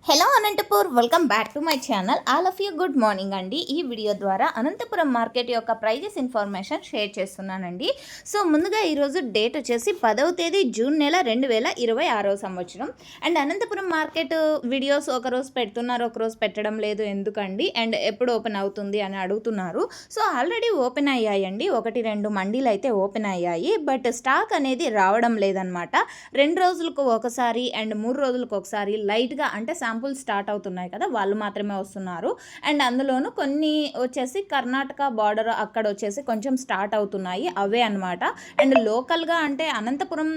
Hello Anantapur, welcome back to my channel. All of you good morning అండి. ఈ video ద్వారా Anantapuram market యొక్క prices information share చేస్తున్నానండి. So ముందుగా ఈరోజు డేట్ వచ్చేసి 10వ తేదీ జూన్ నెల 2026 సంవత్సరం. అండ్ అనంతపురం మార్కెట్ వీడియోస్ ఒకరోజు పెడుతున్నారు, ఒకరోజు పెట్టడం లేదు ఎందుకండి, అండ్ ఎప్పుడు ఓపెన్ అవుతుంది అని అడుగుతున్నారు. సో ఆల్రెడీ ఓపెన్ అయ్యాయండి, 1-2 మండీలు అయితే ఓపెన్ అయ్యాయి. బట్ స్టాక్ అనేది రావడం లేదనమాట. 2 రోజులకు ఒకసారి అండ్ 3 రోజులకు ఒకసారి లైట్గా అంటే శాంపుల్ స్టార్ట్ అవుతున్నాయి కదా, వాళ్ళు మాత్రమే వస్తున్నారు. అండ్ అందులోనూ కొన్ని వచ్చేసి కర్ణాటక బార్డర్ అక్కడ వచ్చేసి కొంచెం స్టార్ట్ అవుతున్నాయి, అవే అనమాట. అండ్ లోకల్గా అంటే అనంతపురం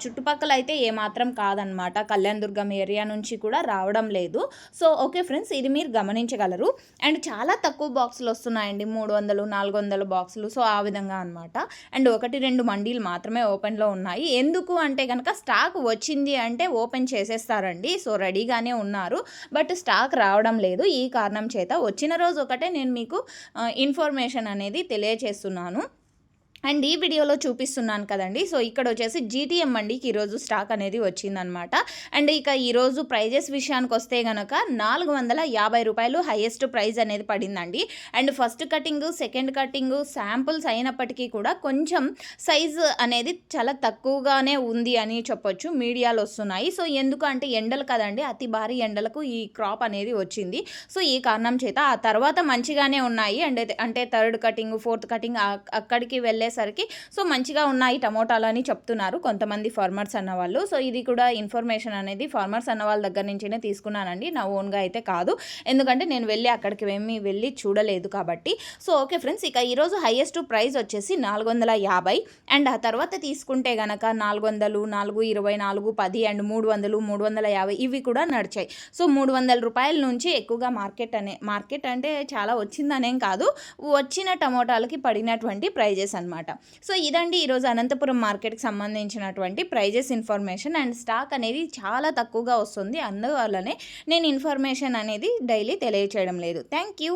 చుట్టుపక్కల అయితే ఏమాత్రం కాదనమాట, కళ్యాణ్ దుర్గం ఏరియా నుంచి కూడా రావడం లేదు. సో ఓకే ఫ్రెండ్స్, ఇది మీరు గమనించగలరు. అండ్ చాలా తక్కువ బాక్సులు వస్తున్నాయండి, 300-400 బాక్సులు. సో ఆ విధంగా అనమాట. అండ్ 1-2 మండీలు మాత్రమే ఓపెన్లో ఉన్నాయి. ఎందుకు అంటే కనుక స్టాక్ వచ్చింది అంటే ఓపెన్ చేసేస్తారండి. సో రెడీగానే ఉన్నారు, బట్ స్టాక్ రావడం లేదు. ఈ కారణం చేత వచ్చిన రోజు ఒకటే నేను మీకు ఇన్ఫర్మేషన్ అనేది తెలియచేస్తున్నాను. అండ్ ఈ వీడియోలో చూపిస్తున్నాను కదండి. సో ఇక్కడ వచ్చేసి జీటీఎం మండికి ఈరోజు స్టాక్ అనేది వచ్చిందనమాట. అండ్ ఇక ఈరోజు ప్రైజెస్ విషయానికి వస్తే కనుక 450 రూపాయలు హైయెస్ట్ ప్రైజ్ అనేది పడిందండి. And first cutting, second cutting samples అయినప్పటికీ కూడా కొంచెం సైజు అనేది చాలా తక్కువగానే ఉంది అని చెప్పొచ్చు, మీడియాలో వస్తున్నాయి. సో ఎందుకు అంటే ఎండలు కదండి, అతి భారీ ఎండలకు ఈ క్రాప్ అనేది వచ్చింది. సో ఈ కారణం చేత ఆ తర్వాత మంచిగానే ఉన్నాయి. అంటే థర్డ్ కటింగ్, ఫోర్త్ కటింగ్ అక్కడికి వెళ్ళే సరికి సో మంచిగా ఉన్నాయి టమోటాలు అని చెప్తున్నారు కొంతమంది ఫార్మర్స్ అన్నవాళ్ళు. సో ఇది కూడా ఇన్ఫర్మేషన్ అనేది ఫార్మర్స్ అన్న వాళ్ళ దగ్గర నుంచినే తీసుకున్నానండి, నా ఓన్గా అయితే కాదు. ఎందుకంటే నేను అక్కడికి వెళ్ళి చూడలేదు కాబట్టి. సో ఓకే ఫ్రెండ్స్, ఇక ఈరోజు హైయెస్ట్ ప్రైస్ వచ్చేసి 450. అండ్ ఆ తర్వాత తీసుకుంటే గనక 400, 420, 410 అండ్ 300, 350 ఇవి కూడా నడిచాయి. సో 300 రూపాయల నుంచి ఎక్కువగా మార్కెట్ అంటే చాలా వచ్చిందనేం కాదు, వచ్చిన టమోటాలకి పడినటువంటి ప్రైజెస్ అనమాట. సో ఇదండి ఈరోజు అనంతపురం మార్కెట్కి సంబంధించినటువంటి ప్రైజెస్ ఇన్ఫర్మేషన్. అండ్ స్టాక్ అనేది చాలా తక్కువగా వస్తుంది, అందువల్లనే నేను ఇన్ఫర్మేషన్ అనేది డైలీ తెలియచేయడం లేదు. Thank you.